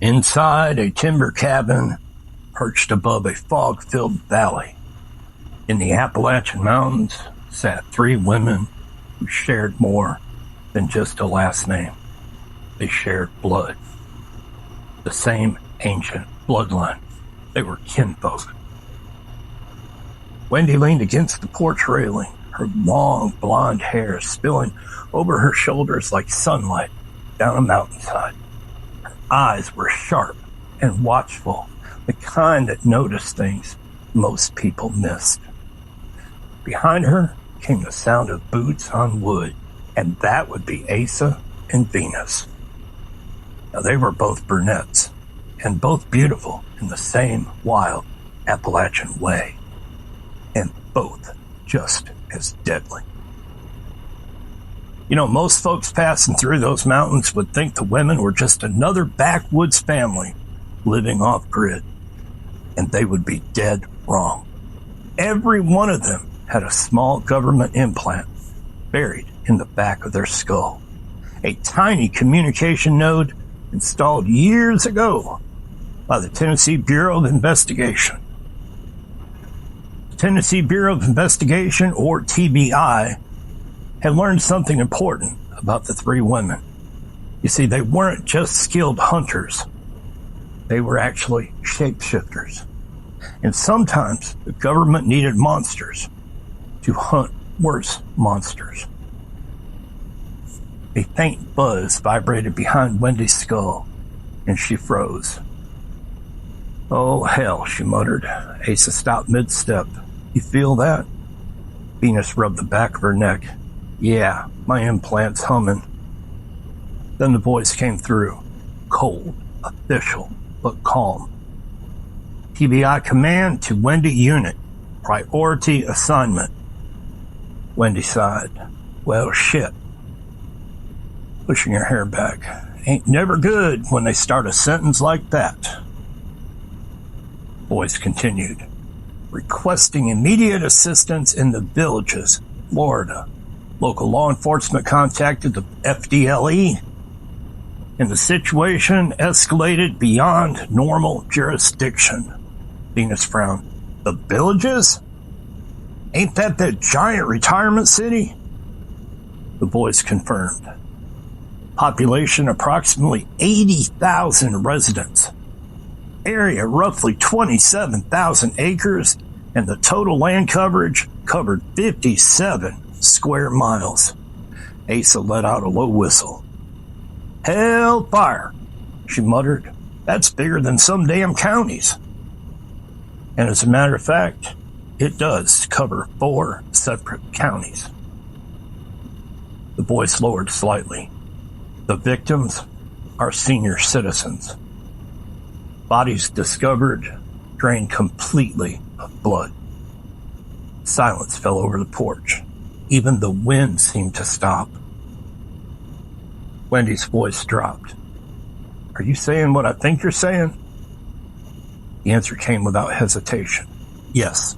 Inside a timber cabin perched above a fog-filled valley in the Appalachian Mountains sat three women who shared more than just a last name. They shared blood, the same ancient bloodline. They were kinfolk. Wendy leaned against the porch railing, her long blonde hair spilling over her shoulders like sunlight down a mountainside. Her eyes were sharp and watchful, the kind that noticed things most people missed. Behind her came the sound of boots on wood, and that would be Asa and Venus. Now, they were both brunettes, and both beautiful in the same wild Appalachian way, and both just as deadly. You know, most folks passing through those mountains would think the women were just another backwoods family living off-grid, and they would be dead wrong. Every one of them had a small government implant buried in the back of their skull, a tiny communication node installed years ago by the Tennessee Bureau of Investigation. The Tennessee Bureau of Investigation, or TBI, had learned something important about the three women. You see, they weren't just skilled hunters. They were actually shapeshifters. And sometimes the government needed monsters to hunt worse monsters. A faint buzz vibrated behind Wendy's skull, and she froze. "Oh, hell," she muttered. Asa stopped mid-step. "You feel that?" Venus rubbed the back of her neck. "Yeah, my implant's humming." Then the voice came through, cold, official, but calm. "TBI command to Wendy unit. Priority assignment." Wendy sighed. "Well, shit." Pushing her hair back. "Ain't never good when they start a sentence like that." Voice continued. "Requesting immediate assistance in the Villages, Florida. Local law enforcement contacted the FDLE, and the situation escalated beyond normal jurisdiction." Venus frowned. "The Villages? Ain't that giant retirement city?" The voice confirmed. Population approximately 80,000 residents. Area roughly 27,000 acres, and the total land coverage covered 57 square miles. Asa let out a low whistle. "Hellfire," she muttered. "That's bigger than some damn counties." And as a matter of fact, it does cover 4 separate counties. The voice lowered slightly. "The victims are senior citizens. Bodies discovered, drained completely of blood." Silence fell over the porch. Even the wind seemed to stop. Wendy's voice dropped. "Are you saying what I think you're saying?" The answer came without hesitation. "Yes.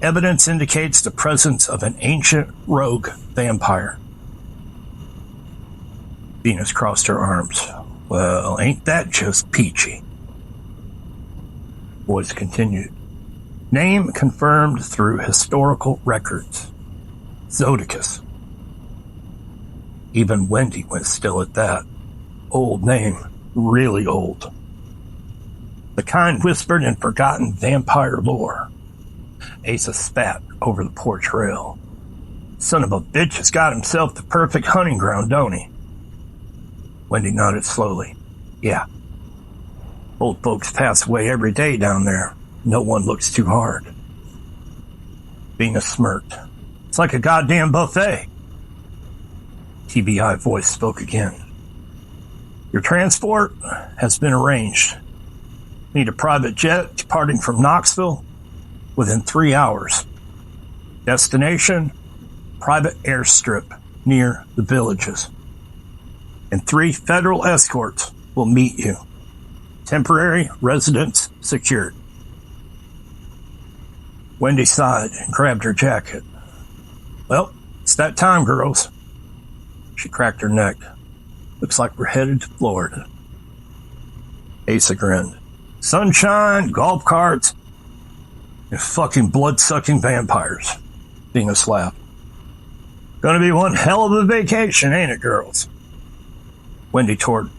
Evidence indicates the presence of an ancient rogue vampire." Venus crossed her arms. "Well, ain't that just peachy?" Voice continued. "Name confirmed through historical records. Zoticus." Even Wendy went still at that. Old name, really old. The kind whispered in forgotten vampire lore. Asa spat over the porch rail. "Son of a bitch has got himself the perfect hunting ground, don't he?" Wendy nodded slowly. "Yeah. Old folks pass away every day down there. No one looks too hard." Venus smirked. "It's like a goddamn buffet." TBI voice spoke again. "Your transport has been arranged. Need a private jet departing from Knoxville within 3 hours. Destination, private airstrip near the Villages. And 3 federal escorts will meet you. Temporary residence secured." Wendy sighed and grabbed her jacket. "Well, it's that time, girls." She cracked her neck. "Looks like we're headed to Florida." Asa grinned. Sunshine, golf carts, and fucking blood-sucking vampires. Venus laughed. Gonna be one hell of a vacation, ain't it, girls? Wendy toured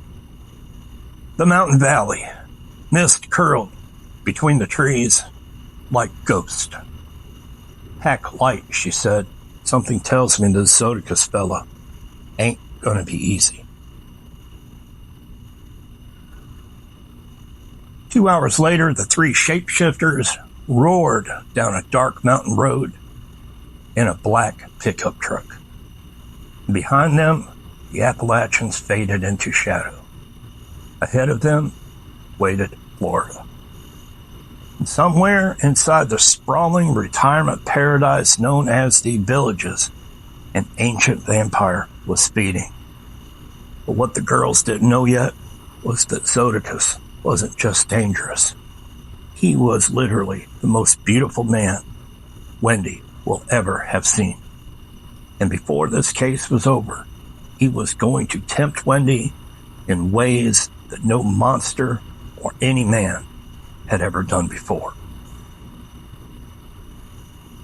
the mountain valley. Mist curled between the trees like ghosts. Pack light, she said. Something tells me this Zoticus fella ain't gonna be easy. 2 hours later, the three shapeshifters roared down a dark mountain road in a black pickup truck. Behind them, the Appalachians faded into shadow. Ahead of them waited Florida. And somewhere inside the sprawling retirement paradise known as the Villages, an ancient vampire was feeding. But what the girls didn't know yet was that Zoticus wasn't just dangerous. He was literally the most beautiful man Wendy will ever have seen. And before this case was over, he was going to tempt Wendy in ways that no monster or any man had ever done before.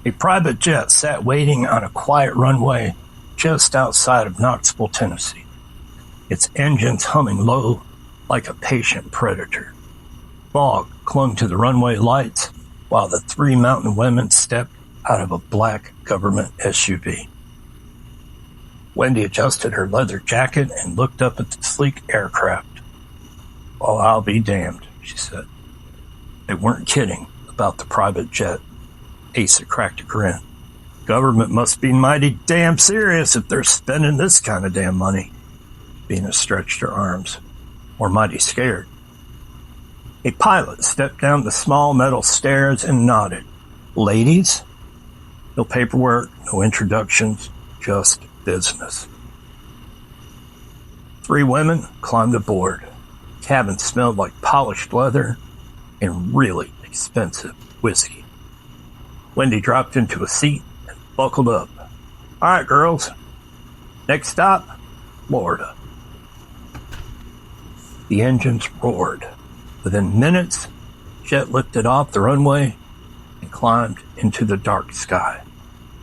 A private jet sat waiting on a quiet runway just outside of Knoxville, Tennessee, its engines humming low like a patient predator. Fog clung to the runway lights while the three mountain women stepped out of a black government SUV. Wendy adjusted her leather jacket and looked up at the sleek aircraft. Well, I'll be damned, she said. They weren't kidding about the private jet. Asa cracked a grin. Government must be mighty damn serious if they're spending this kind of damn money. Venus stretched her arms. Or mighty scared. A pilot stepped down the small metal stairs and nodded. Ladies? No paperwork, no introductions, just business. 3 women climbed aboard. Cabin smelled like polished leather and really expensive whiskey. Wendy dropped into a seat and buckled up. All right, girls. Next stop, Florida. The engines roared. Within minutes, jet lifted off the runway and climbed into the dark sky.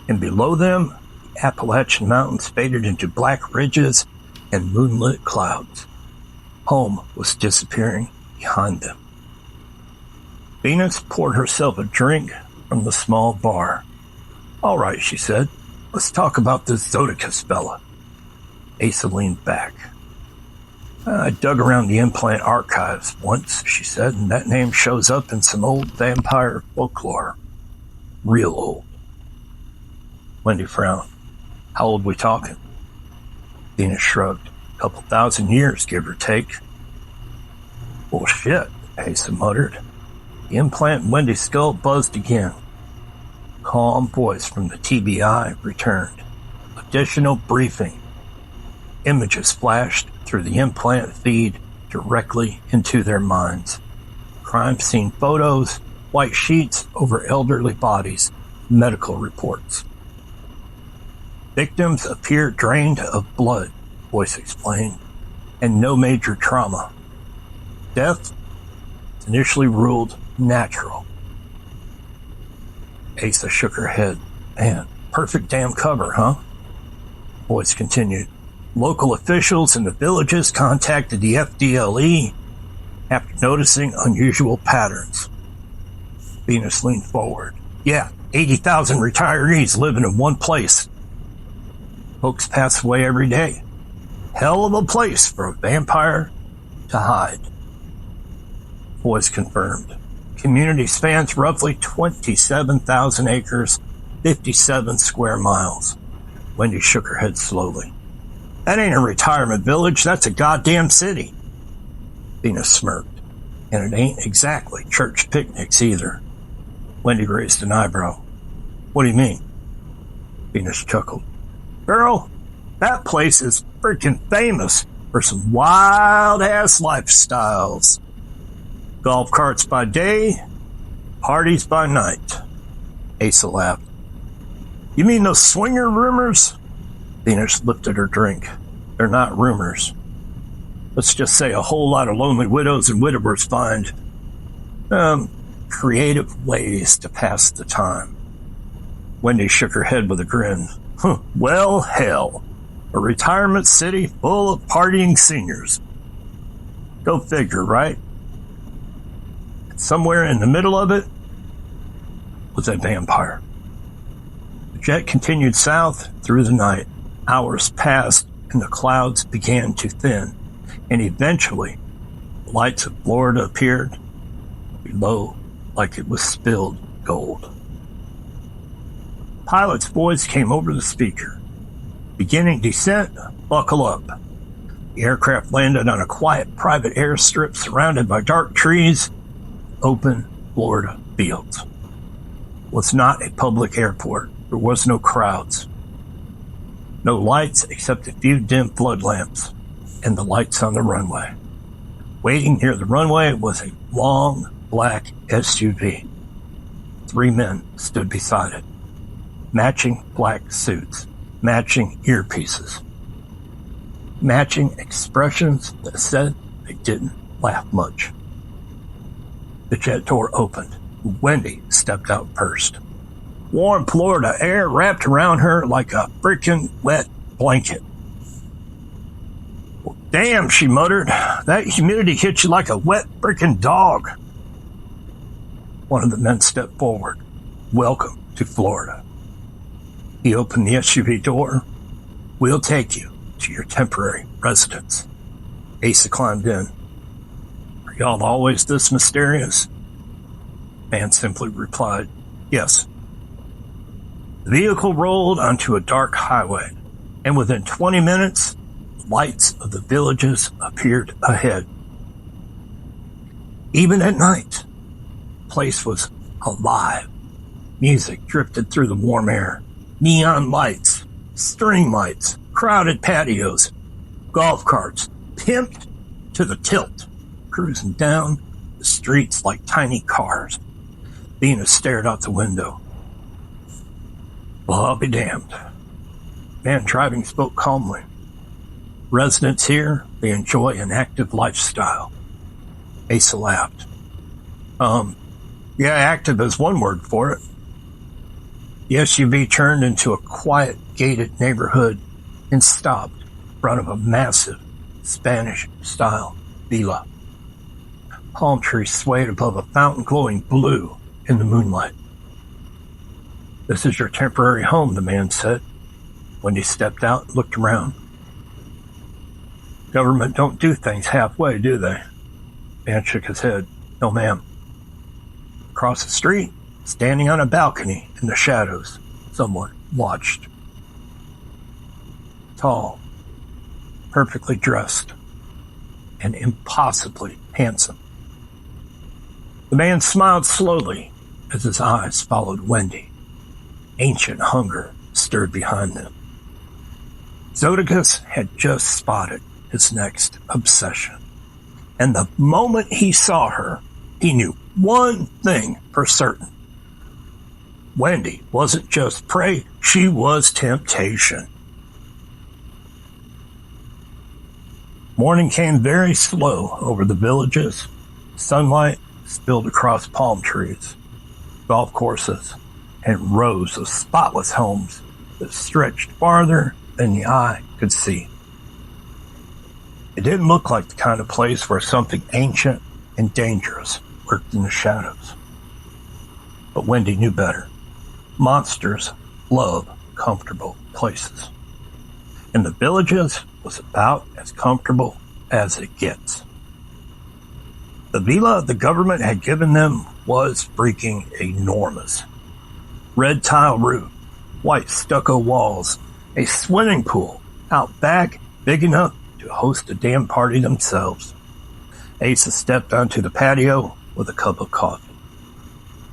And below them, the Appalachian Mountains faded into black ridges and moonlit clouds. Home was disappearing behind them. Venus poured herself a drink from the small bar. All right, she said. Let's talk about this Zoticus fella. Asa leaned back. I dug around the implant archives once, she said, and that name shows up in some old vampire folklore. Real old. Wendy frowned. How old we talking? Venus shrugged. A couple thousand years, give or take. Well, shit, Asa muttered. The implant in Wendy's skull buzzed again. Calm voice from the TBI returned. Additional briefing. Images flashed through the implant feed directly into their minds. Crime scene photos, white sheets over elderly bodies, medical reports. Victims appear drained of blood, voice explained, and no major trauma. Death initially ruled natural. Asa shook her head. Man, perfect damn cover, huh? Voice continued. Local officials in the villages contacted the FDLE after noticing unusual patterns. Venus leaned forward. Yeah, 80,000 retirees living in one place. Folks pass away every day. Hell of a place for a vampire to hide. Voice confirmed. Community spans roughly 27,000 acres, 57 square miles. Wendy shook her head slowly. That ain't a retirement village, that's a goddamn city. Venus smirked. And it ain't exactly church picnics either. Wendy raised an eyebrow. What do you mean? Venus chuckled. Girl, that place is freaking famous for some wild-ass lifestyles. Golf carts by day, parties by night. Asa laughed. You mean those swinger rumors? Venus lifted her drink. They're not rumors. let's just say a whole lot of lonely widows and widowers find creative ways to pass the time. Wendy shook her head with a grin. Well, hell, a retirement city full of partying seniors. Go figure, right? Somewhere in the middle of it was a vampire. The jet continued south through the night. Hours passed and the clouds began to thin, and eventually the lights of Florida appeared below like it was spilled gold. Pilot's voice came over the speaker. Beginning descent, buckle up. The aircraft landed on a quiet private airstrip surrounded by dark trees, open Florida fields. It was not a public airport. There was no crowds. No lights except a few dim flood lamps and the lights on the runway. Waiting near the runway was a long, black SUV. 3 men stood beside it. Matching black suits, matching earpieces, matching expressions that said they didn't laugh much. The jet door opened. Wendy stepped out first. Warm Florida air wrapped around her like a freaking wet blanket. Well, damn, she muttered. That humidity hit you like a wet freaking dog. One of the men stepped forward. Welcome to Florida. He opened the SUV door. We'll take you to your temporary residence. Asa climbed in. Are y'all always this mysterious? Man simply replied, yes. The vehicle rolled onto a dark highway, and within 20 minutes, the lights of the villages appeared ahead. Even at night, the place was alive. Music drifted through the warm air. Neon lights, string lights, crowded patios, golf carts, pimped to the tilt, cruising down the streets like tiny cars. Venus stared out the window. Well, I'll be damned. Man driving spoke calmly. Residents here, they enjoy an active lifestyle. Asa laughed. Yeah, active is one word for it. The SUV turned into a quiet, gated neighborhood and stopped in front of a massive Spanish-style villa. Palm trees swayed above a fountain glowing blue in the moonlight. This is your temporary home, the man said. Wendy stepped out and looked around. Government don't do things halfway, do they? Man shook his head. No, ma'am. Across the street, standing on a balcony in the shadows, someone watched. Tall, perfectly dressed, and impossibly handsome. The man smiled slowly as his eyes followed Wendy. Ancient hunger stirred behind them. Zoticus had just spotted his next obsession. And the moment he saw her, he knew one thing for certain. Wendy wasn't just prey, she was temptation. Morning came very slow over the villages. Sunlight spilled across palm trees, golf courses, and rows of spotless homes that stretched farther than the eye could see. It didn't look like the kind of place where something ancient and dangerous lurked in the shadows. But Wendy knew better. Monsters love comfortable places. And the villages was about as comfortable as it gets. The villa the government had given them was freaking enormous. Red tile roof, white stucco walls, a swimming pool out back big enough to host a damn party themselves. Asa stepped onto the patio with a cup of coffee.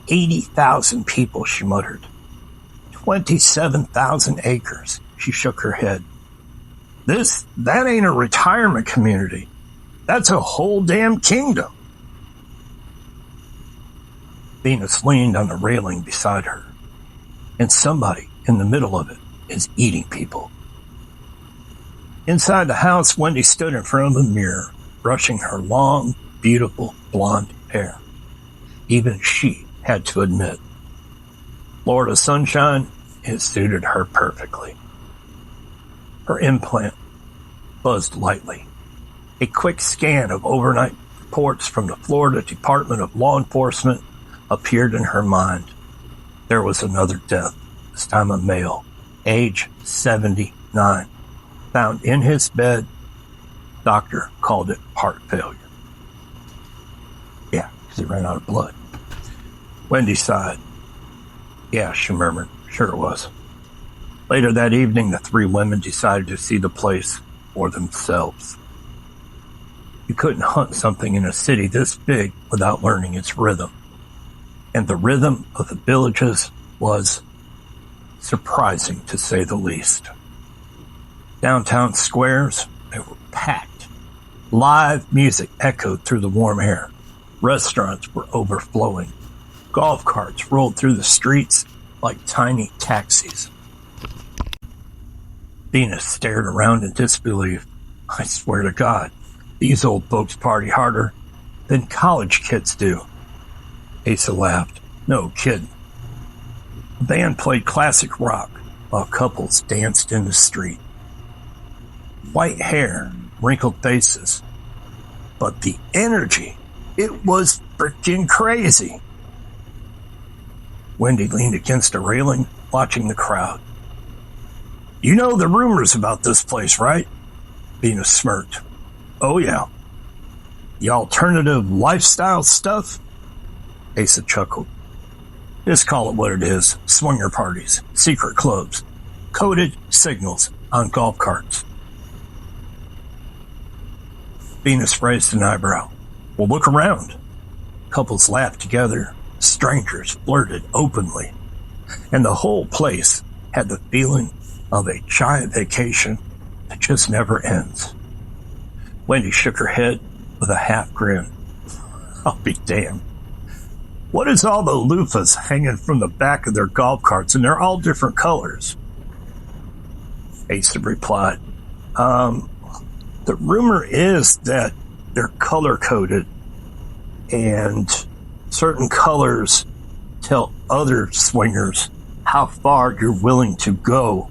80,000 people, she muttered. 27,000 acres, she shook her head. That ain't a retirement community. That's a whole damn kingdom. Venus leaned on the railing beside her, and somebody in the middle of it is eating people. Inside the house, Wendy stood in front of a mirror, brushing her long, beautiful blonde hair. Even she had to admit, Florida sunshine, it suited her perfectly. Her implant buzzed lightly. A quick scan of overnight reports from the Florida Department of Law Enforcement appeared in her mind. There was another death, this time a male, age 79. Found in his bed, doctor called it heart failure. Yeah, because he ran out of blood. Wendy sighed. Yeah, she murmured. Sure it was. Later that evening, the three women decided to see the place for themselves. You couldn't hunt something in a city this big without learning its rhythm. And the rhythm of the villages was surprising, to say the least. Downtown squares, they were packed. Live music echoed through the warm air. Restaurants were overflowing. Golf carts rolled through the streets like tiny taxis. Venus stared around in disbelief. I swear to God, these old folks party harder than college kids do. Asa laughed. No kidding. The band played classic rock while couples danced in the street. White hair, wrinkled faces. But the energy, it was freaking crazy. Wendy leaned against a railing, watching the crowd. You know the rumors about this place, right? Venus smirked. Oh, yeah. The alternative lifestyle stuff? Asa chuckled. Just call it what it is. Swinger parties, secret clubs, coded signals on golf carts. Venus raised an eyebrow. Well, look around. Couples laughed together. Strangers flirted openly. And the whole place had the feeling of a giant vacation that just never ends. Wendy shook her head with a half grin. I'll be damned. What is all the loofahs hanging from the back of their golf carts, and they're all different colors? Asa replied, the rumor is that they're color-coded, and certain colors tell other swingers how far you're willing to go.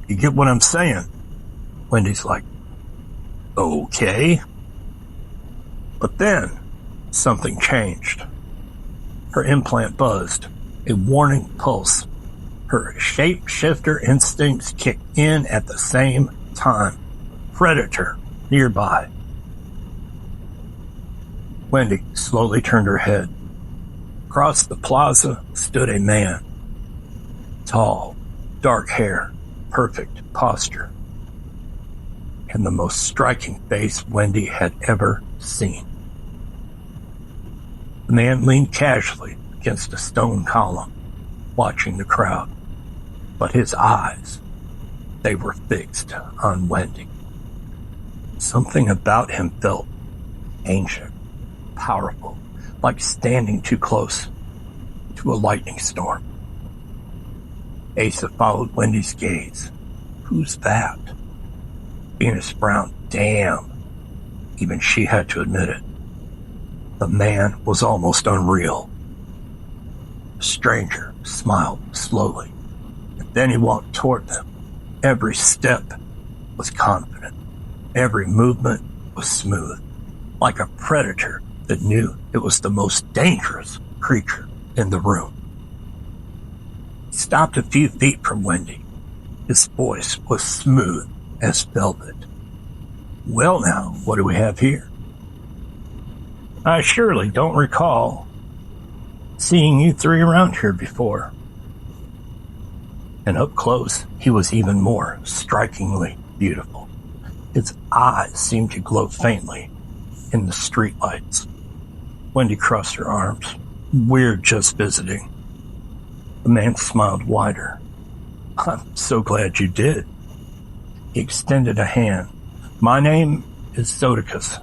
You get what I'm saying? Wendy's like, okay. But then, something changed. Her implant buzzed, a warning pulse. Her shapeshifter instincts kicked in at the same time. Predator nearby. Wendy slowly turned her head. Across the plaza stood a man. Tall, dark hair, perfect posture, and the most striking face Wendy had ever seen. The man leaned casually against a stone column, watching the crowd, but his eyes, they were fixed on Wendy. Something about him felt ancient, powerful, like standing too close to a lightning storm. Asa followed Wendy's gaze. Who's that? Venus frowned. Damn. Even she had to admit it. The man was almost unreal. The stranger smiled slowly, and then he walked toward them. Every step was confident. Every movement was smooth, like a predator that knew it was the most dangerous creature in the room. He stopped a few feet from Wendy. His voice was smooth as velvet. Well now, what do we have here? I surely don't recall seeing you three around here before. And up close, he was even more strikingly beautiful. His eyes seemed to glow faintly in the streetlights. Wendy crossed her arms. We're just visiting. The man smiled wider. I'm so glad you did. He extended a hand. My name is Zoticus.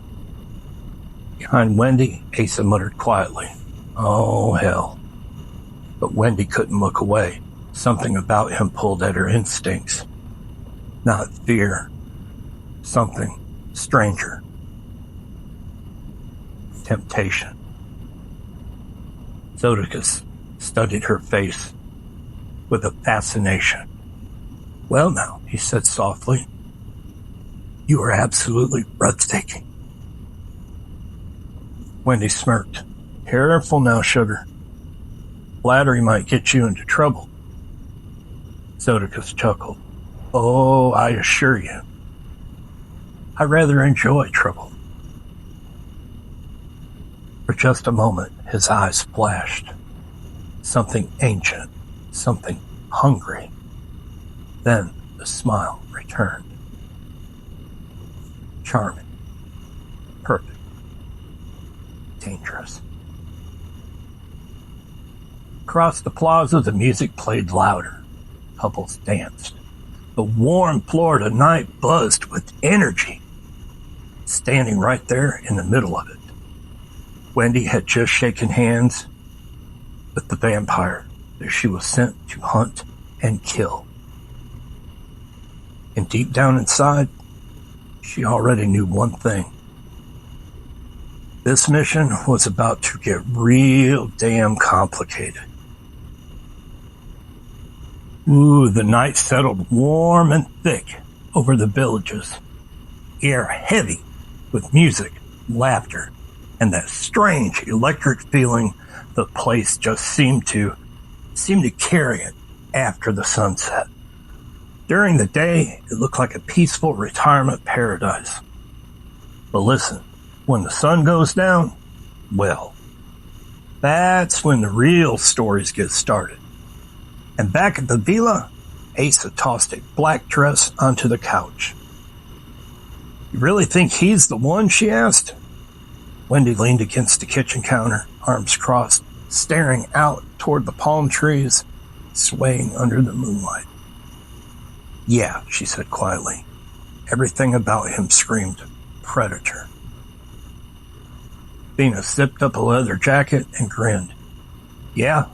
Behind Wendy, Asa muttered quietly, oh, hell. But Wendy couldn't look away. Something about him pulled at her instincts. Not fear. Something stranger. Temptation. Zoticus studied her face with a fascination. "Well now," he said softly, "you are absolutely breathtaking." Wendy smirked. "Careful now, sugar. Flattery might get you into trouble." Zoticus chuckled. "Oh, I assure you, I rather enjoy trouble." For just a moment, his eyes flashed. Something ancient, something hungry. Then the smile returned. Charming, perfect, dangerous. Across the plaza, the music played louder. Couples danced. The warm Florida night buzzed with energy. Standing right there in the middle of it, Wendy had just shaken hands with the vampire that she was sent to hunt and kill. And deep down inside, she already knew one thing. This mission was about to get real damn complicated. Ooh, the night settled warm and thick over the villages. Air heavy with music, laughter, and that strange electric feeling the place just seemed to carry it after the sunset. During the day, it looked like a peaceful retirement paradise. But listen, when the sun goes down, well, that's when the real stories get started. And back at the villa, Asa tossed a black dress onto the couch. "You really think he's the one?" she asked. Wendy leaned against the kitchen counter, arms crossed, staring out toward the palm trees, swaying under the moonlight. "Yeah," she said quietly. Everything about him screamed predator. Venus zipped up a leather jacket and grinned. "Yeah,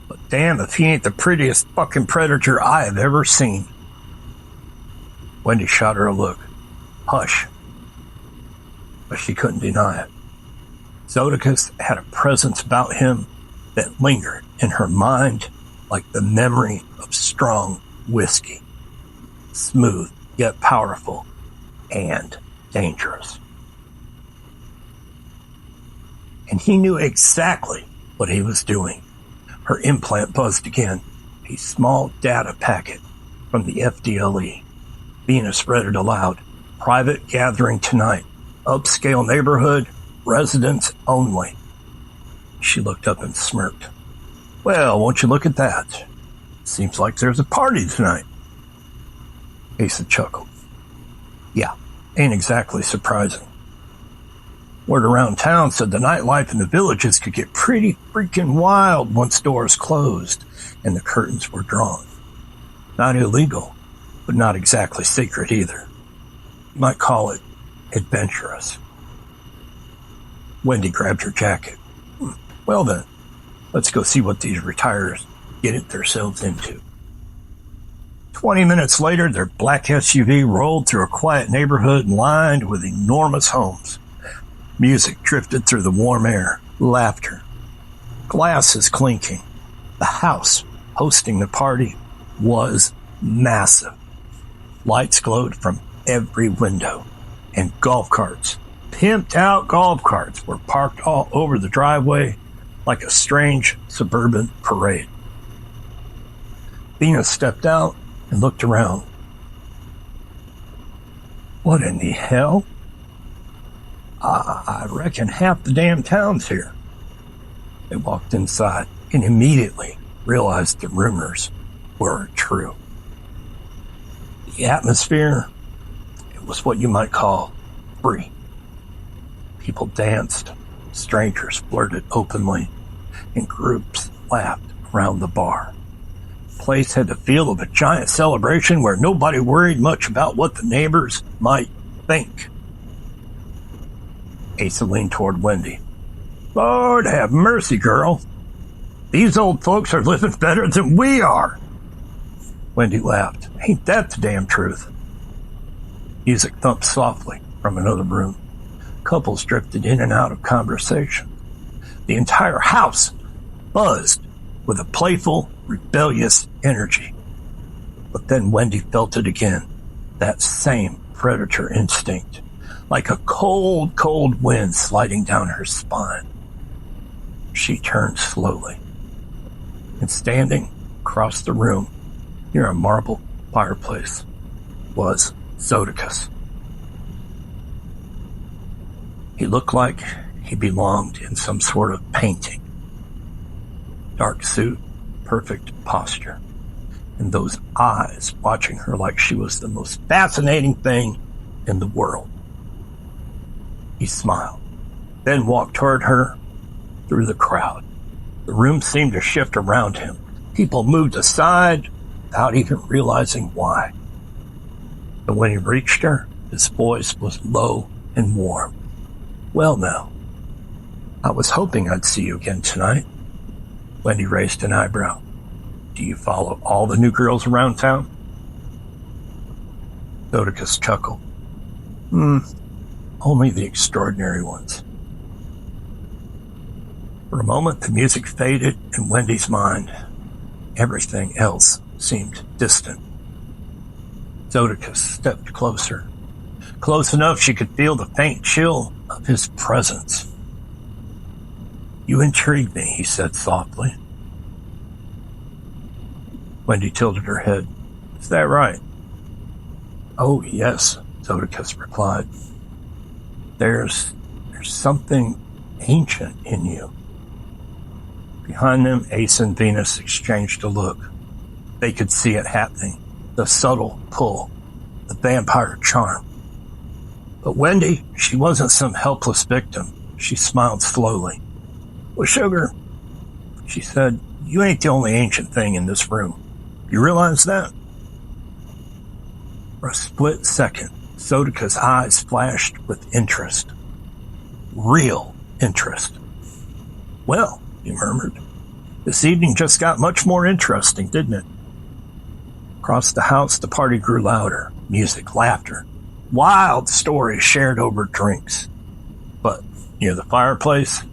but damn if he ain't the prettiest fucking predator I have ever seen." Wendy shot her a look. Hush. But she couldn't deny it. Zoticus had a presence about him that lingered in her mind like the memory of strong whiskey. Smooth, yet powerful, and dangerous. And he knew exactly what he was doing. Her implant buzzed again. A small data packet from the FDLE. Venus read it aloud. "Private gathering tonight. Upscale neighborhood. Residents only." She looked up and smirked. "Well, won't you look at that? Seems like there's a party tonight." Asa chuckled. "Yeah, ain't exactly surprising. Word around town said the nightlife in the villages could get pretty freaking wild once doors closed and the curtains were drawn. Not illegal, but not exactly secret either. You might call it adventurous." Wendy grabbed her jacket. "Well then, let's go see what these retirees get themselves into." 20 minutes later, their black SUV rolled through a quiet neighborhood lined with enormous homes. Music drifted through the warm air, laughter, glasses clinking. The house hosting the party was massive. Lights glowed from every window, and golf carts, pimped out golf carts, were parked all over the driveway like a strange suburban parade. Venus stepped out and looked around. "What in the hell? I reckon half the damn town's here." They walked inside and immediately realized the rumors were true. The atmosphere, it was what you might call free. People danced, strangers flirted openly, and groups laughed around the bar. The place had the feel of a giant celebration where nobody worried much about what the neighbors might think. Asa leaned toward Wendy. "Lord have mercy, girl. These old folks are living better than we are." Wendy laughed. "Ain't that the damn truth?" Music thumped softly from another room. Couples drifted in and out of conversation. The entire house buzzed with a playful, rebellious energy. But then Wendy felt it again, that same predator instinct, like a cold, cold wind sliding down her spine. She turned slowly, and standing across the room near a marble fireplace was Zoticus. He looked like he belonged in some sort of painting. Dark suit, perfect posture, and those eyes watching her like she was the most fascinating thing in the world. He smiled, then walked toward her through the crowd. The room seemed to shift around him. People moved aside without even realizing why. And when he reached her, his voice was low and warm. "Well now, I was hoping I'd see you again tonight." Wendy raised an eyebrow. "Do you follow all the new girls around town?" Zoticus chuckled. Only the extraordinary ones." For a moment, the music faded in Wendy's mind. Everything else seemed distant. Zoticus stepped closer, close enough she could feel the faint chill of his presence. "You intrigue me," he said softly. Wendy tilted her head. "Is that right?" "Oh, yes," Zoticus replied. There's something ancient in you." Behind them, Ace and Venus exchanged a look. They could see it happening. The subtle pull, the vampire charm. But Wendy, she wasn't some helpless victim. She smiled slowly. "Well, sugar," she said, "you ain't the only ancient thing in this room. You realize that?" For a split second, Zoticus' eyes flashed with interest. Real interest. "Well," he murmured, "this evening just got much more interesting, didn't it?" Across the house, the party grew louder. Music, laughter, wild stories shared over drinks. But near the fireplace,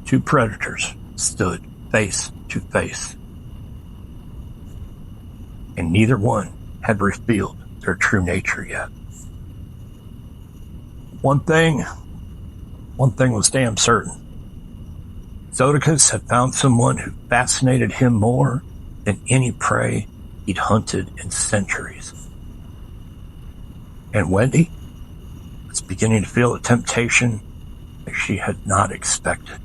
two predators stood face to face. And neither one had revealed their true nature yet. One thing was damn certain. Zoticus had found someone who fascinated him more than any prey he'd hunted in centuries. And Wendy was beginning to feel a temptation that she had not expected.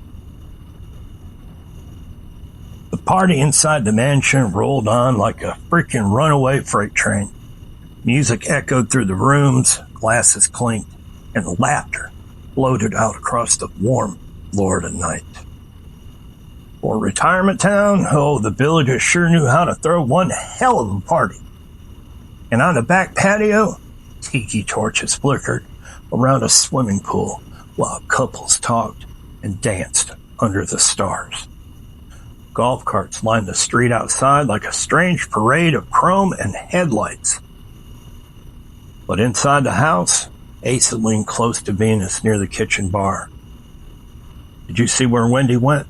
The party inside the mansion rolled on like a freaking runaway freight train. Music echoed through the rooms, glasses clinked, and laughter floated out across the warm Florida night. For retirement town, the villagers sure knew how to throw one hell of a party. And on the back patio, tiki torches flickered around a swimming pool while couples talked and danced under the stars. Golf carts lined the street outside like a strange parade of chrome and headlights. But inside the house, Asa leaned close to Venus near the kitchen bar. "Did you see where Wendy went?"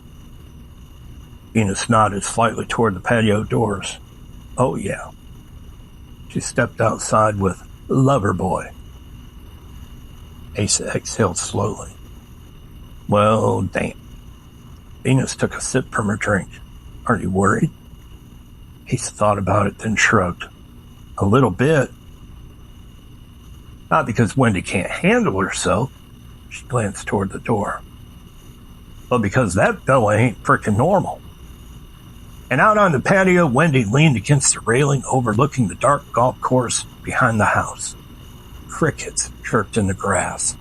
Venus nodded slightly toward the patio doors. "Oh, yeah. She stepped outside with Lover Boy." Asa exhaled slowly. "Well, damn." Venus took a sip from her drink. "Aren't you worried?" Asa thought about it, then shrugged. "A little bit. Not because Wendy can't handle herself," she glanced toward the door, "but because that fella ain't frickin' normal." And out on the patio, Wendy leaned against the railing overlooking the dark golf course behind the house. Crickets chirped in the grass.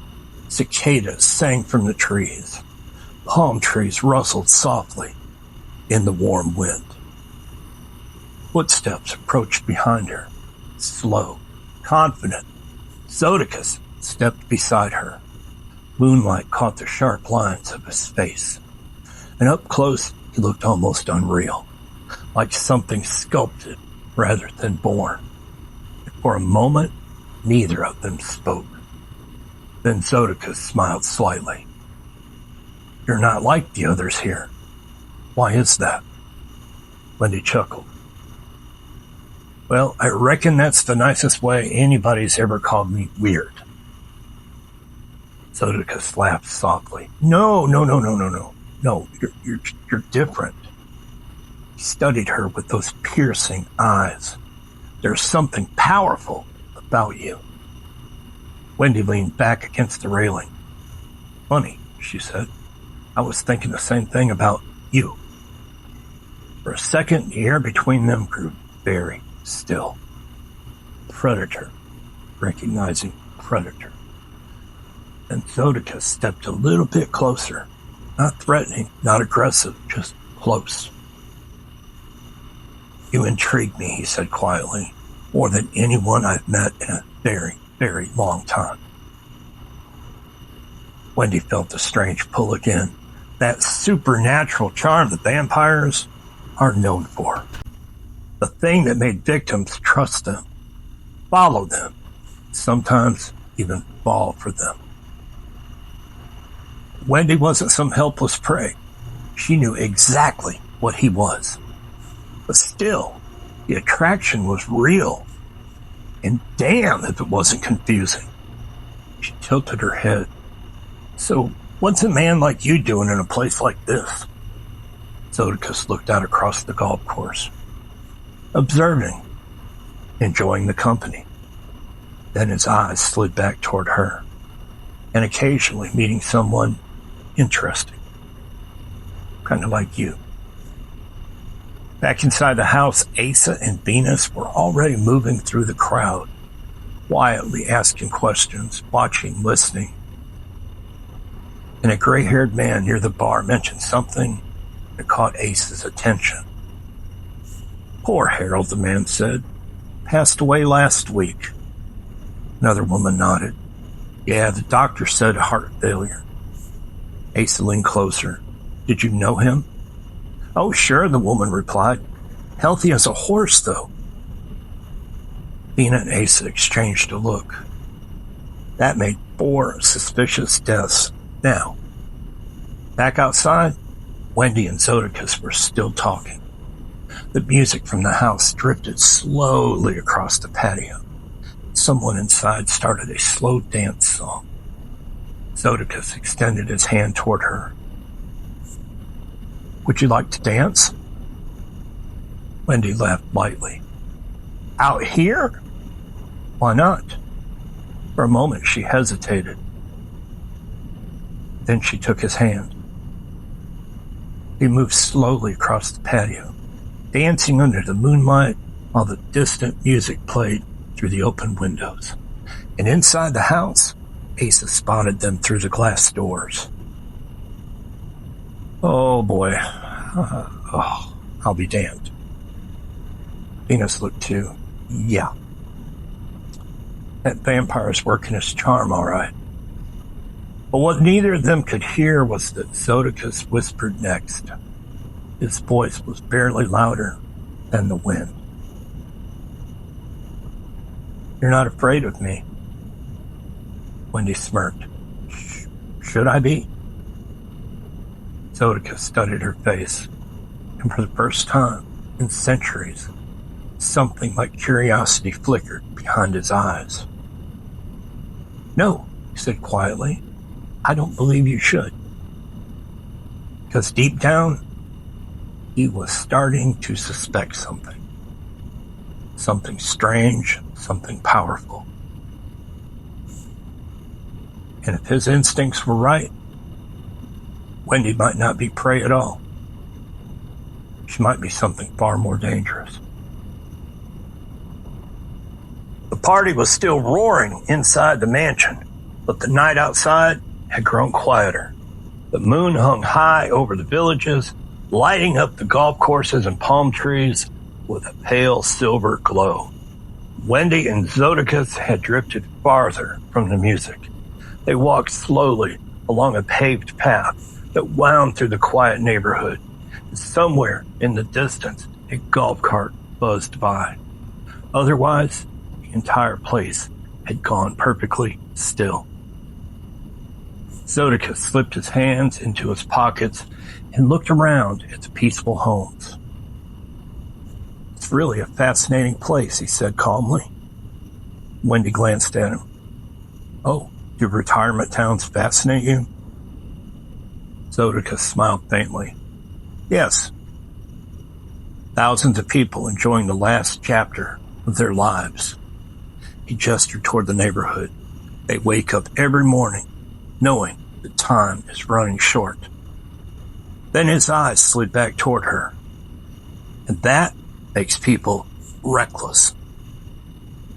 Cicadas sang from the trees. Palm trees rustled softly in the warm wind. Footsteps approached behind her, slow, confident. Zoticus stepped beside her. Moonlight caught the sharp lines of his face, and up close he looked almost unreal, like something sculpted rather than born. For a moment, Neither of them spoke. Then Zoticus smiled slightly. You're not like the others here. Why is that? Wendy chuckled. Well, I reckon that's the nicest way anybody's ever called me weird. Zoticus laughed softly. No, you're different. He studied her with those piercing eyes. There's something powerful about you. Wendy leaned back against the railing. Funny, she said. I was thinking the same thing about you. For a second, the air between them grew very still. Predator, recognizing predator. And Zoticus stepped a little bit closer. Not threatening, not aggressive, just close. You intrigue me, he said quietly, more than anyone I've met in a very, very long time. Wendy felt the strange pull again. That supernatural charm the vampires are known for. The thing that made victims trust them, follow them, sometimes even fall for them. Wendy wasn't some helpless prey. She knew exactly what he was. But still, the attraction was real. And damn if it wasn't confusing. She tilted her head. So, what's a man like you doing in a place like this? Zoticus looked out across the golf course. Observing. Enjoying the company. Then his eyes slid back toward her. And occasionally meeting someone interesting. Kind of like you. Back inside the house, Asa and Venus were already moving through the crowd, quietly asking questions, watching, listening. And a gray-haired man near the bar mentioned something that caught Asa's attention. Poor Harold, the man said. Passed away last week. Another woman nodded. Yeah, the doctor said heart failure. Asa leaned closer. Did you know him? Oh, sure, the woman replied. Healthy as a horse, though. Vina and Asa exchanged a look. That made 4 suspicious deaths. Now, back outside, Wendy and Zoticus were still talking. The music from the house drifted slowly across the patio. Someone inside started a slow dance song. Zoticus extended his hand toward her. Would you like to dance? Wendy laughed lightly. Out here? Why not? For a moment she hesitated. Then she took his hand. He moved slowly across the patio, dancing under the moonlight while the distant music played through the open windows. And inside the house, Asa spotted them through the glass doors. Oh boy. I'll be damned. Venus looked too. Yeah. That vampire's working his charm, all right. But what neither of them could hear was that Zoticus whispered next. His voice was barely louder than the wind. You're not afraid of me. Wendy smirked. Should I be? Zoticus studied her face, and for the first time in centuries, something like curiosity flickered behind his eyes. No, he said quietly, I don't believe you should. Because deep down, he was starting to suspect something. Something strange, something powerful. And if his instincts were right, Wendy might not be prey at all. She might be something far more dangerous. The party was still roaring inside the mansion, but the night outside had grown quieter. The moon hung high over the villages, lighting up the golf courses and palm trees with a pale silver glow. Wendy and Zoticus had drifted farther from the music. They walked slowly along a paved path that wound through the quiet neighborhood. Somewhere in the distance, a golf cart buzzed by. Otherwise, the entire place had gone perfectly still. Zoticus slipped his hands into his pockets and looked around at the peaceful homes. "It's really a fascinating place," he said calmly. Wendy glanced at him. "Oh, do retirement towns fascinate you?" Zoticus smiled faintly. "Yes. Thousands of people enjoying the last chapter of their lives." He gestured toward the neighborhood. "They wake up every morning knowing the time is running short." Then his eyes slid back toward her. "And that makes people reckless."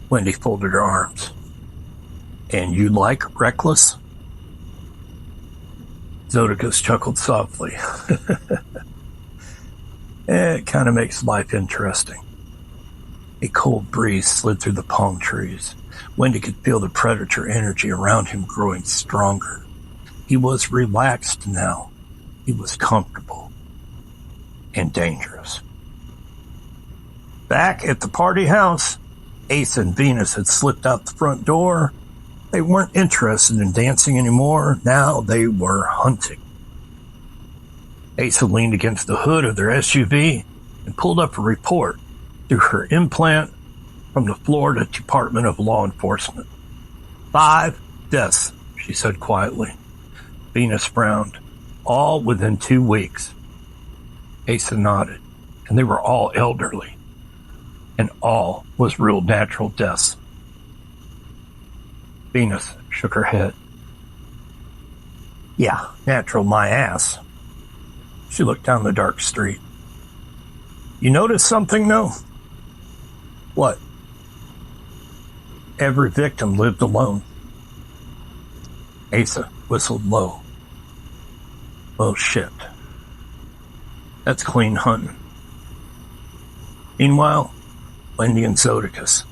Wendy folded her arms. "And you like reckless?" Zoticus chuckled softly. It kind of makes life interesting. A cold breeze slid through the palm trees. Wendy could feel the predator energy around him growing stronger. He was relaxed now. He was comfortable and dangerous. Back at the party house, Ace and Venus had slipped out the front door. They weren't interested in dancing anymore. Now they were hunting. Asa leaned against the hood of their SUV and pulled up a report through her implant from the Florida Department of Law Enforcement. 5 deaths, she said quietly. Venus frowned. All within 2 weeks. Asa nodded, and they were all elderly. And all was real natural deaths. Venus shook her head. "Yeah, natural my ass." She looked down the dark street. "You notice something, though?" "What?" "Every victim lived alone." Asa whistled low. "Oh, shit. That's clean hunting." Meanwhile, Wendy and Zoticus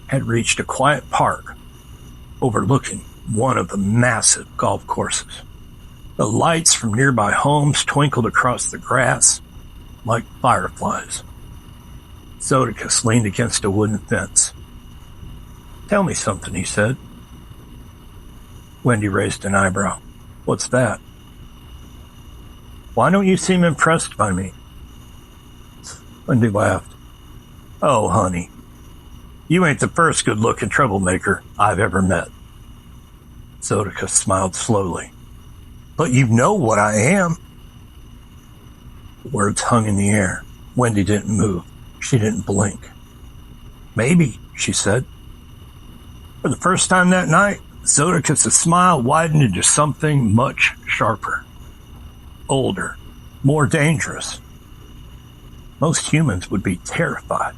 had reached a quiet park overlooking one of the massive golf courses. The lights from nearby homes twinkled across the grass like fireflies. Zoticus leaned against a wooden fence. "Tell me something," he said. Wendy raised an eyebrow. "What's that?" "Why don't you seem impressed by me?" Wendy laughed. "Oh, honey, you ain't the first good-looking troublemaker I've ever met." Zoticus smiled slowly. "But you know what I am." The words hung in the air. Wendy didn't move. She didn't blink. "Maybe," she said. For the first time that night, Zoticus' smile widened into something much sharper. Older, more dangerous. Most humans would be terrified.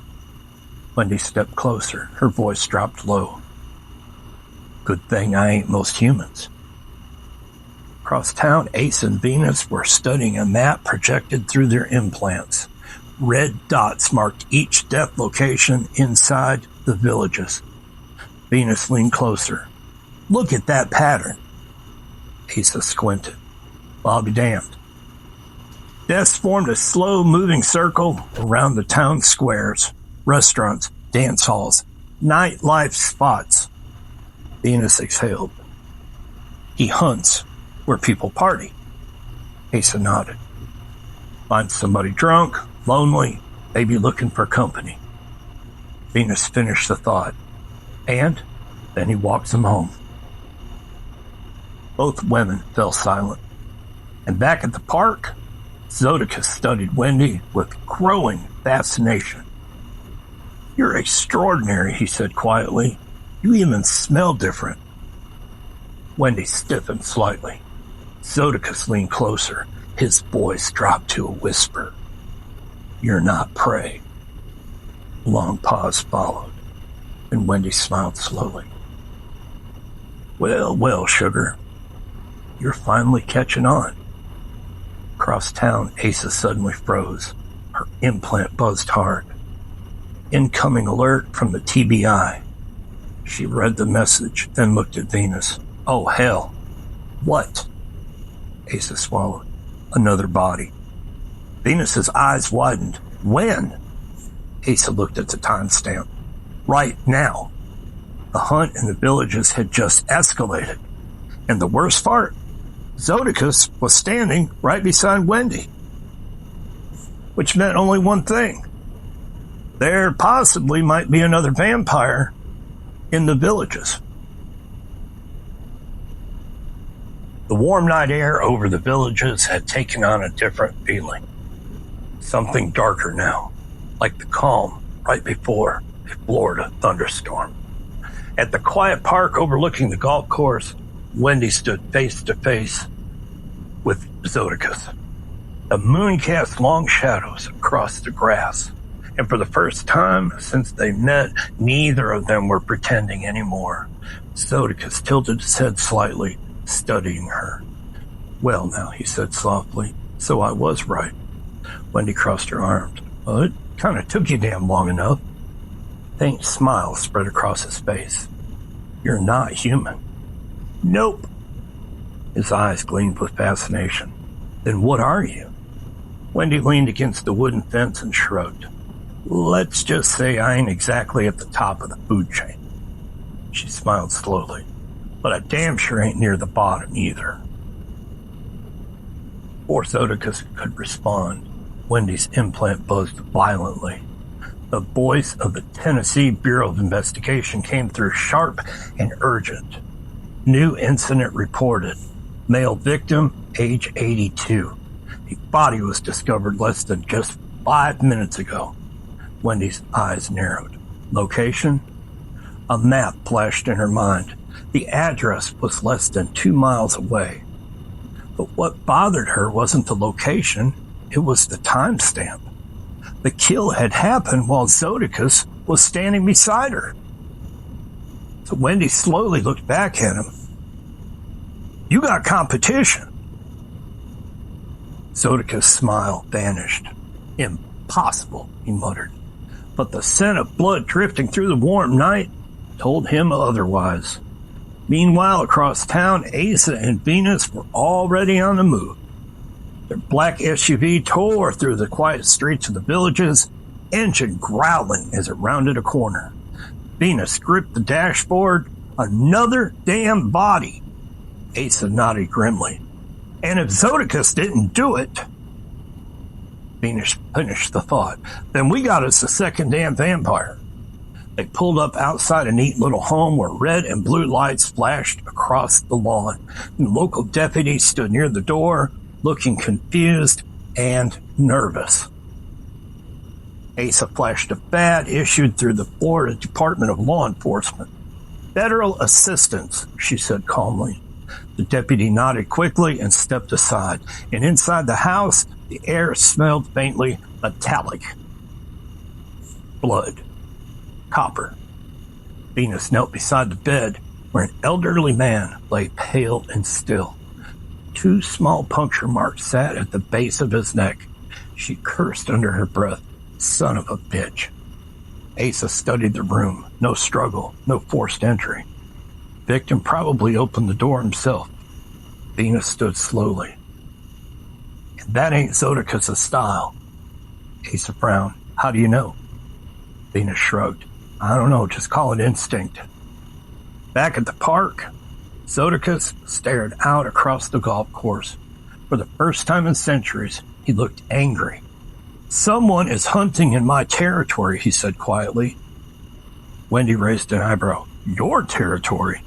Wendy stepped closer. Her voice dropped low. "Good thing I ain't most humans." Across town, Ace and Venus were studying a map projected through their implants. Red dots marked each death location inside the villages. Venus leaned closer. "Look at that pattern." Asa squinted. "Well, I'll be damned." Deaths formed a slow-moving circle around the town squares, restaurants, dance halls, nightlife spots. Venus exhaled. "He hunts where people party." Asa nodded. "Find somebody drunk, lonely, maybe looking for company." Venus finished the thought. "And then he walks them home." Both women fell silent. And back at the park, Zoticus studied Wendy with growing fascination. "You're extraordinary," he said quietly. "You even smell different." Wendy stiffened slightly. Zoticus leaned closer. His voice dropped to a whisper. "You're not prey." A long pause followed, and Wendy smiled slowly. "Well, well, sugar. You're finally catching on." Across town, Asa suddenly froze. Her implant buzzed hard. Incoming alert from the TBI. She read the message, then looked at Venus. "Oh, hell. What?" Asa swallowed. "Another body." Venus's eyes widened. "When?" Asa looked at the timestamp. "Right now." The hunt in the villages had just escalated. And the worst part, Zoticus was standing right beside Wendy. Which meant only one thing. There possibly might be another vampire in the villages. The warm night air over the villages had taken on a different feeling. Something darker now, like the calm right before a Florida thunderstorm. At the quiet park overlooking the golf course, Wendy stood face to face with Zoticus. The moon cast long shadows across the grass, and for the first time since they met, neither of them were pretending anymore. Zoticus tilted his head slightly, studying her. "Well now," he said softly, "so I was right." Wendy crossed her arms. "Well, it kind of took you damn long enough." A faint smile spread across his face. "You're not human." "Nope." His eyes gleamed with fascination. "Then what are you?" Wendy leaned against the wooden fence and shrugged. "Let's just say I ain't exactly at the top of the food chain." She smiled slowly. "But I damn sure ain't near the bottom either." Before Zoticus could respond, Wendy's implant buzzed violently. The voice of the Tennessee Bureau of Investigation came through sharp and urgent. "New incident reported. Male victim, age 82. A body was discovered less than just 5 minutes ago." Wendy's eyes narrowed. "Location?" A map flashed in her mind. The address was less than 2 miles away. But what bothered her wasn't the location, it was the timestamp. The kill had happened while Zoticus was standing beside her. So Wendy slowly looked back at him. "You got competition." Zoticus' smile vanished. "Impossible," he muttered. But the scent of blood drifting through the warm night told him otherwise. Meanwhile, across town, Asa and Venus were already on the move. Their black SUV tore through the quiet streets of the villages, engine growling as it rounded a corner. Venus gripped the dashboard. "Another damn body." Asa nodded grimly. "And if Zoticus didn't do it..." Venus finished the thought. "Then we got us a second damn vampire." They pulled up outside a neat little home where red and blue lights flashed across the lawn. The local deputy stood near the door, looking confused and nervous. Asa flashed a badge issued through the Florida Department of Law Enforcement. "Federal assistance," she said calmly. The deputy nodded quickly and stepped aside, and inside the house, the air smelled faintly metallic. Blood. Copper. Venus knelt beside the bed where an elderly man lay pale and still. 2 small puncture marks sat at the base of his neck. She cursed under her breath. "Son of a bitch." Asa studied the room. No struggle, no forced entry. Victim probably opened the door himself. Venus stood slowly. "And that ain't Zoticus' style." Asa frowned. "How do you know?" Venus shrugged. "I don't know, just call it instinct." Back at the park, Zoticus stared out across the golf course. For the first time in centuries, he looked angry. "Someone is hunting in my territory," he said quietly. Wendy raised an eyebrow. "Your territory?"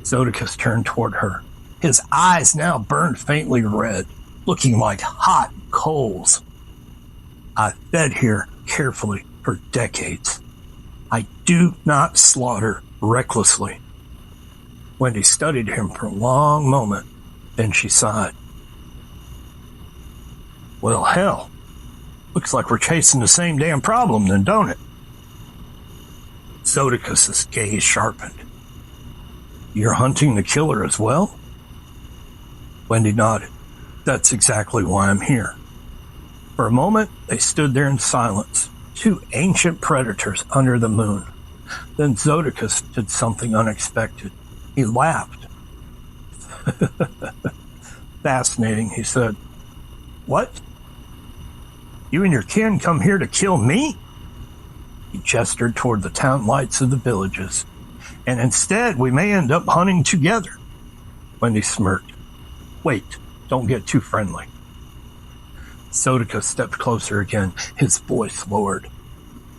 Zoticus turned toward her. His eyes now burned faintly red, looking like hot coals. "I fed here carefully for decades. I do not slaughter recklessly." Wendy studied him for a long moment. Then she sighed. "Well, hell. Looks like we're chasing the same damn problem then, don't it?" Zoticus' gaze sharpened. "You're hunting the killer as well?" Wendy nodded. "That's exactly why I'm here." For a moment, they stood there in silence. 2 ancient predators under the moon. Then Zoticus did something unexpected. He laughed. "Fascinating," he said. "What? You and your kin come here to kill me?" He gestured toward the town lights of the villages. And instead, we may end up hunting together. Wendy smirked. Wait, don't get too friendly. Zoticus stepped closer again, his voice lowered.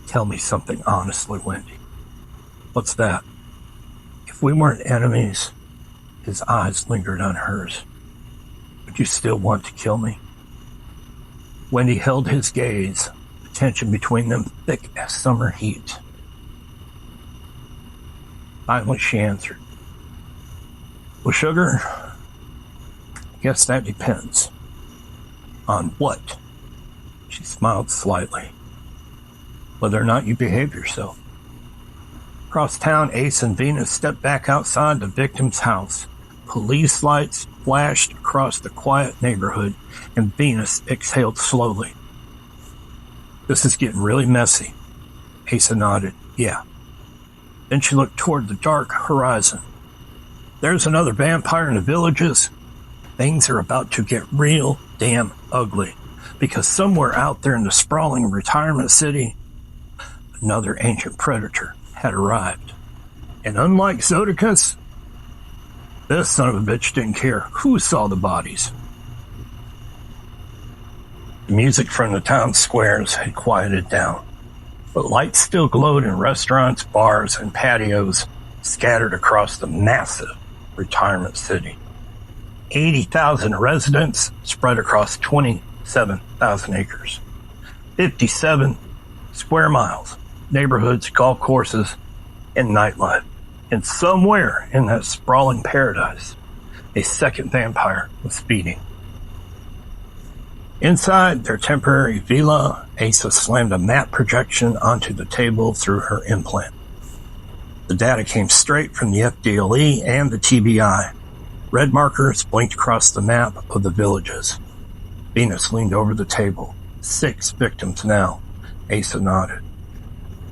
Tell me something honestly, Wendy. What's that? If we weren't enemies, his eyes lingered on hers. Would you still want to kill me? Wendy held his gaze, the tension between them thick as summer heat. Finally, she answered. Well, sugar, I guess that depends. On what? She smiled slightly. Whether or not you behave yourself. Across town, Ace and Venus stepped back outside the victim's house. Police lights flashed across the quiet neighborhood, and Venus exhaled slowly. This is getting really messy. Asa nodded. Yeah. Then she looked toward the dark horizon. There's another vampire in the villages. Things are about to get real damn ugly, because somewhere out there in the sprawling retirement city, another ancient predator had arrived. And unlike Zoticus, this son of a bitch didn't care who saw the bodies. The music from the town squares had quieted down, but lights still glowed in restaurants, bars, and patios scattered across the massive retirement city. 80,000 residents spread across 27,000 acres. 57 square miles, neighborhoods, golf courses, and nightlife. And somewhere in that sprawling paradise, a second vampire was feeding. Inside their temporary villa, Asa slammed a map projection onto the table through her implant. The data came straight from the FDLE and the TBI. Red markers blinked across the map of the villages. Venus leaned over the table. 6 victims now. Asa nodded.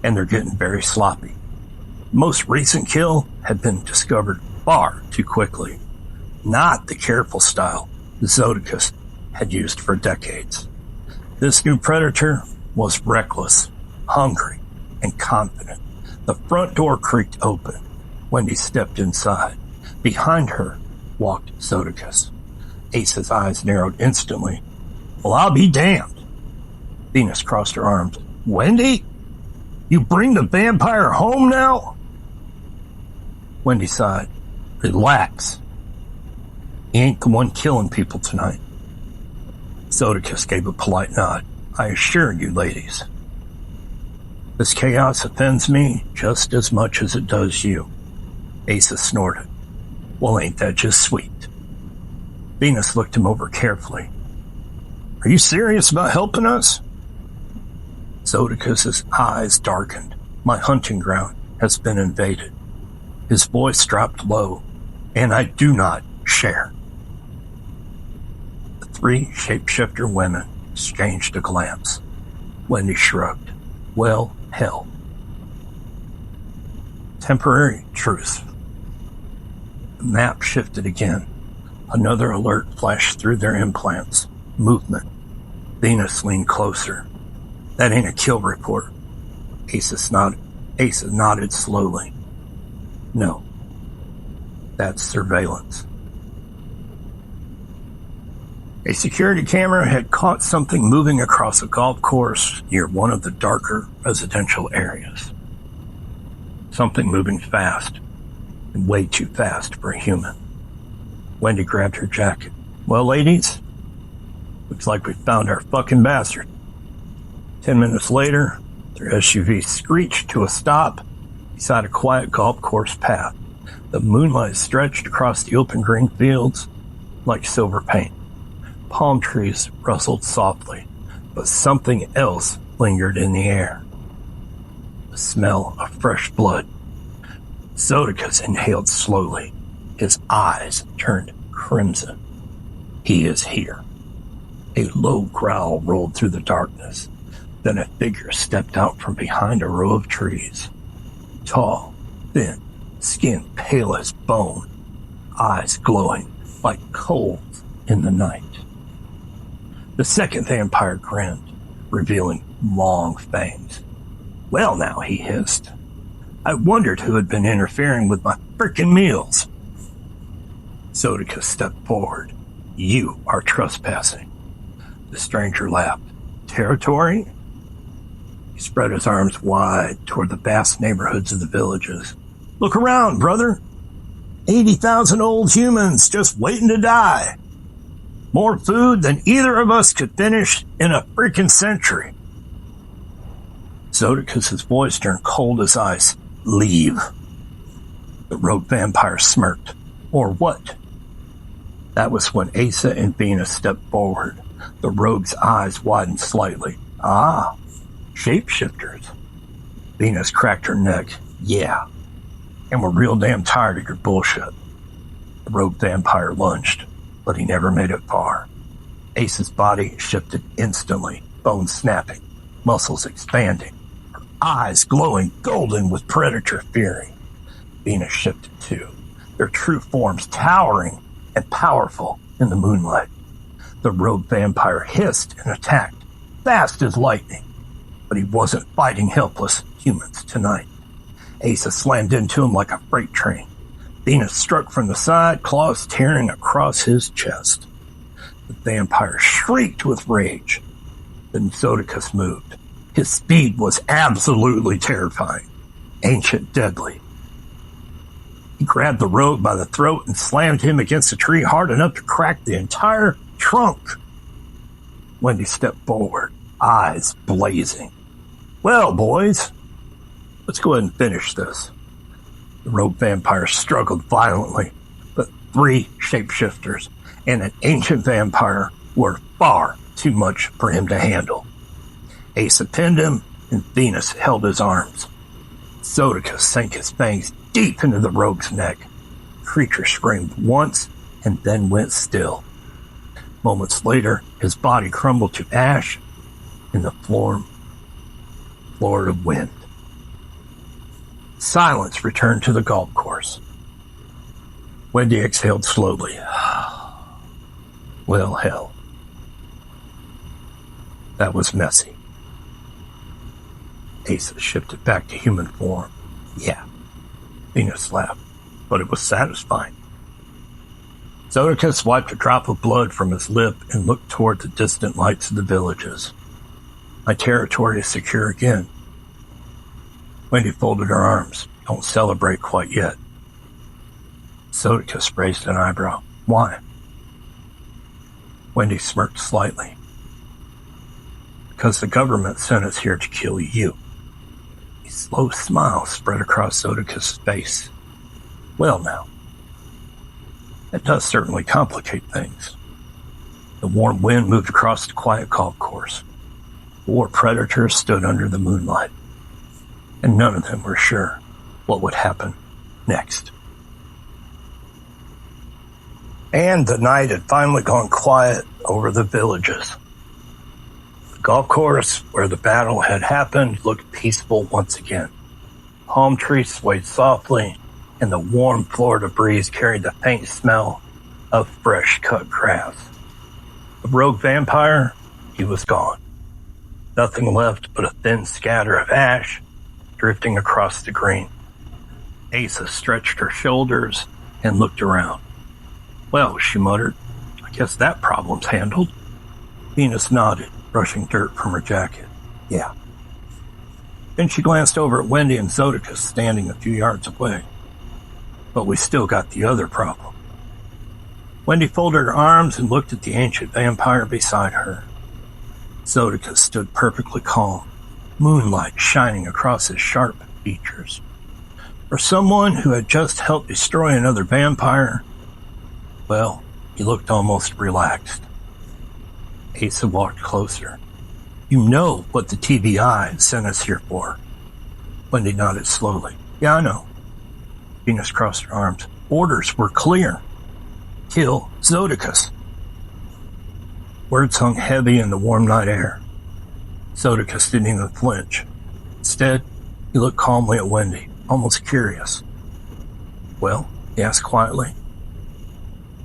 And they're getting very sloppy. The most recent kill had been discovered far too quickly. Not the careful style Zoticus had used for decades. This new predator was reckless, hungry, and confident. The front door creaked open. Wendy stepped inside. Behind her walked Zoticus. Ace's eyes narrowed instantly. Well, I'll be damned. Venus crossed her arms. Wendy? You bring the vampire home now? Wendy sighed. Relax. He ain't the one killing people tonight. Zoticus gave a polite nod. I assure you, ladies. This chaos offends me just as much as it does you. Asa snorted. Well, ain't that just sweet? Venus looked him over carefully. Are you serious about helping us? Zoticus's eyes darkened. My hunting ground has been invaded. His voice dropped low, and I do not share. The 3 shapeshifter women exchanged a glance. Wendy shrugged. Well, hell. Temporary truce. The map shifted again. Another alert flashed through their implants. Movement. Venus leaned closer. That ain't a kill report. Asa nodded slowly. No. That's surveillance. A security camera had caught something moving across a golf course near one of the darker residential areas. Something moving fast, and way too fast for a human. Wendy grabbed her jacket. Well, ladies, looks like we found our fucking bastard. 10 minutes later, their SUV screeched to a stop beside a quiet golf course path. The moonlight stretched across the open green fields like silver paint. Palm trees rustled softly, but something else lingered in the air. The smell of fresh blood. Zoticus inhaled slowly. His eyes turned crimson. He is here. A low growl rolled through the darkness. Then a figure stepped out from behind a row of trees. Tall, thin, skin pale as bone, eyes glowing like coals in the night. The second vampire grinned, revealing long fangs. Well now, he hissed. I wondered who had been interfering with my frickin' meals. Zoticus stepped forward. You are trespassing. The stranger laughed. Territory? He spread his arms wide toward the vast neighborhoods of the villages. Look around, brother. 80,000 old humans just waiting to die. More food than either of us could finish in a freaking century. Zoticus' voice turned cold as ice. Leave. The rogue vampire smirked. Or what? That was when Asa and Venus stepped forward. The rogue's eyes widened slightly. Ah, shapeshifters. Venus cracked her neck. Yeah. And we're real damn tired of your bullshit. The rogue vampire lunged, but he never made it far. Ace's body shifted instantly, bones snapping, muscles expanding, her eyes glowing golden with predator fury. Venus shifted too, their true forms towering and powerful in the moonlight. The rogue vampire hissed and attacked, fast as lightning, but he wasn't fighting helpless humans tonight. Asa slammed into him like a freight train. Venus struck from the side, claws tearing across his chest. The vampire shrieked with rage. Then Zoticus moved. His speed was absolutely terrifying, ancient deadly. He grabbed the rogue by the throat and slammed him against a tree hard enough to crack the entire trunk. Wendy stepped forward, eyes blazing. Well, boys, let's go ahead and finish this. The rogue vampire struggled violently, but 3 shapeshifters and an ancient vampire were far too much for him to handle. Asa pinned him, and Venus held his arms. Zoticus sank his fangs deep into the rogue's neck. The creature screamed once and then went still. Moments later, his body crumbled to ash in the Florida wind. Silence returned to the golf course. Wendy exhaled slowly. Well, hell. That was messy. Asa shifted back to human form. Yeah. Venus laughed, but it was satisfying. Zoticus wiped a drop of blood from his lip and looked toward the distant lights of the villages. My territory is secure again. Wendy folded her arms. Don't celebrate quite yet. Zoticus raised an eyebrow. Why? Wendy smirked slightly. Because the government sent us here to kill you. A slow smile spread across Zoticus' face. Well now, that does certainly complicate things. The warm wind moved across the quiet golf course. 4 predators stood under the moonlight, and none of them were sure what would happen next. And the night had finally gone quiet over the villages. The golf course where the battle had happened looked peaceful once again. Palm trees swayed softly, and the warm Florida breeze carried the faint smell of fresh-cut grass. The rogue vampire, he was gone. Nothing left but a thin scatter of ash drifting across the green. Asa stretched her shoulders and looked around. Well, she muttered, I guess that problem's handled. Venus nodded, brushing dirt from her jacket. Yeah. Then she glanced over at Wendy and Zoticus standing a few yards away. But we still got the other problem. Wendy folded her arms and looked at the ancient vampire beside her. Zoticus stood perfectly calm, moonlight shining across his sharp features. For someone who had just helped destroy another vampire, well, he looked almost relaxed. Asa walked closer. You know what the TBI sent us here for. Wendy nodded slowly. Yeah, I know. Venus crossed her arms. Orders were clear. Kill Zoticus. Words hung heavy in the warm night air. Zoticus didn't even flinch. Instead, he looked calmly at Wendy, almost curious. Well, he asked quietly.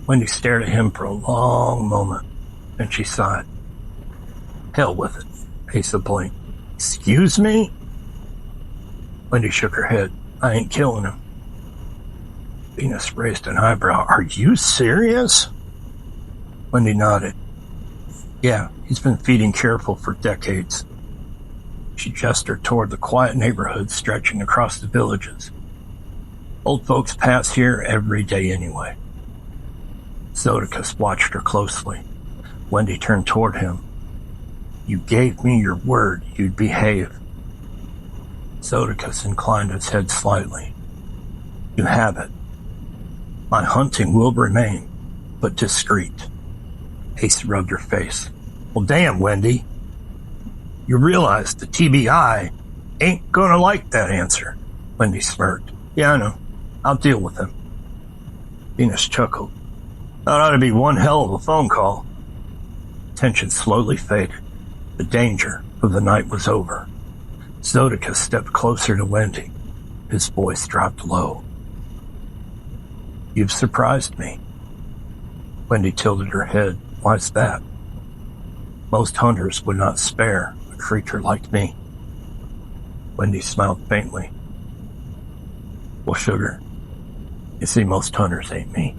Wendy stared at him for a long moment, then she sighed. Hell with it, Asa blinked. Excuse me? Wendy shook her head. I ain't killing him. Venus raised an eyebrow. Are you serious? Wendy nodded. Yeah, he's been feeding careful for decades. She gestured toward the quiet neighborhood stretching across the villages. Old folks pass here every day anyway. Zoticus watched her closely. Wendy turned toward him. You gave me your word you'd behave. Zoticus inclined his head slightly. You have it. My hunting will remain, but discreet. Ace rubbed her face. Well, damn, Wendy. You realize the TBI ain't gonna like that answer. Wendy smirked. Yeah, I know. I'll deal with him. Venus chuckled. That ought to be one hell of a phone call. Tension slowly faded. The danger of the night was over. Zoticus stepped closer to Wendy. His voice dropped low. You've surprised me. Wendy tilted her head. Why's that? Most hunters would not spare a creature like me. Wendy smiled faintly. Well, sugar, you see, most hunters ain't me.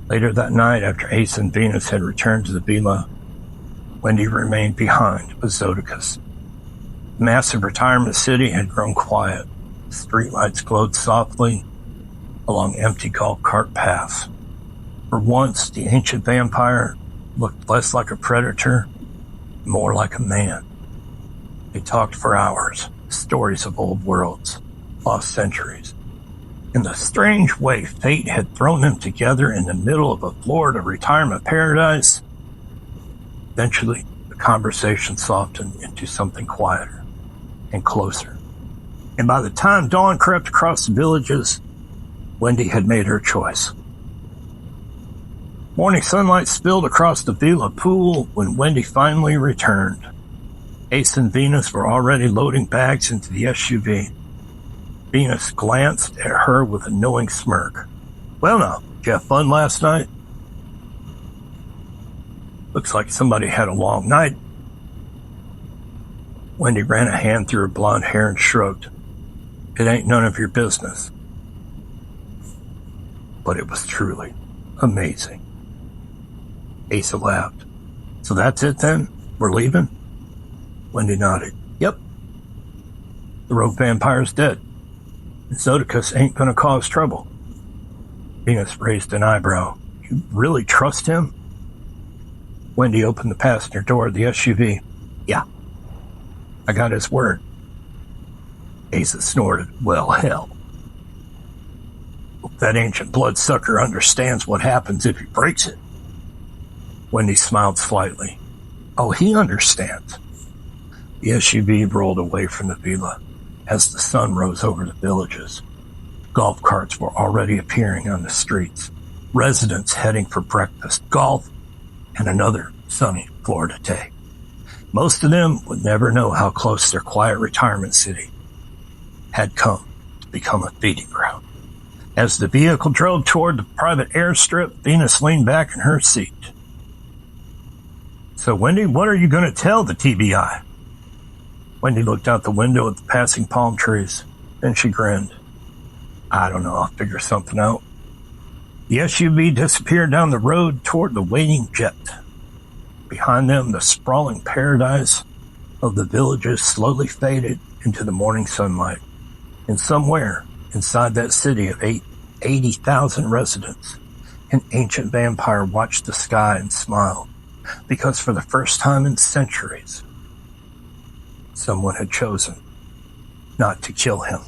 Later that night, after Ace and Venus had returned to the villa, Wendy remained behind with Zoticus. The massive retirement city had grown quiet. Streetlights glowed softly along empty golf cart paths. For once, the ancient vampire looked less like a predator, more like a man. They talked for hours, stories of old worlds, lost centuries. In the strange way fate had thrown them together in the middle of a Florida retirement paradise, eventually the conversation softened into something quieter and closer. And by the time dawn crept across the villages, Wendy had made her choice. Morning sunlight spilled across the villa pool when Wendy finally returned. Ace and Venus were already loading bags into the SUV. Venus glanced at her with a knowing smirk. Well now, did you have fun last night? Looks like somebody had a long night. Wendy ran a hand through her blonde hair and shrugged. It ain't none of your business. But it was truly amazing. Asa laughed. So that's it then? We're leaving? Wendy nodded. Yep. The rogue vampire's dead. Zoticus ain't gonna cause trouble. Venus raised an eyebrow. You really trust him? Wendy opened the passenger door of the SUV. Yeah. I got his word. Asa snorted. Well, hell. That ancient bloodsucker understands what happens if he breaks it. Wendy smiled slightly. Oh, he understands. The SUV rolled away from the villa as the sun rose over the villages. Golf carts were already appearing on the streets. Residents heading for breakfast, golf, and another sunny Florida day. Most of them would never know how close their quiet retirement city had come to become a feeding ground. As the vehicle drove toward the private airstrip, Venus leaned back in her seat. So, Wendy, what are you going to tell the TBI? Wendy looked out the window at the passing palm trees. Then she grinned. I don't know, I'll figure something out. The SUV disappeared down the road toward the waiting jet. Behind them, the sprawling paradise of the villages slowly faded into the morning sunlight. And somewhere inside that city of 80,000 residents, an ancient vampire watched the sky and smiled, because for the first time in centuries, someone had chosen not to kill him.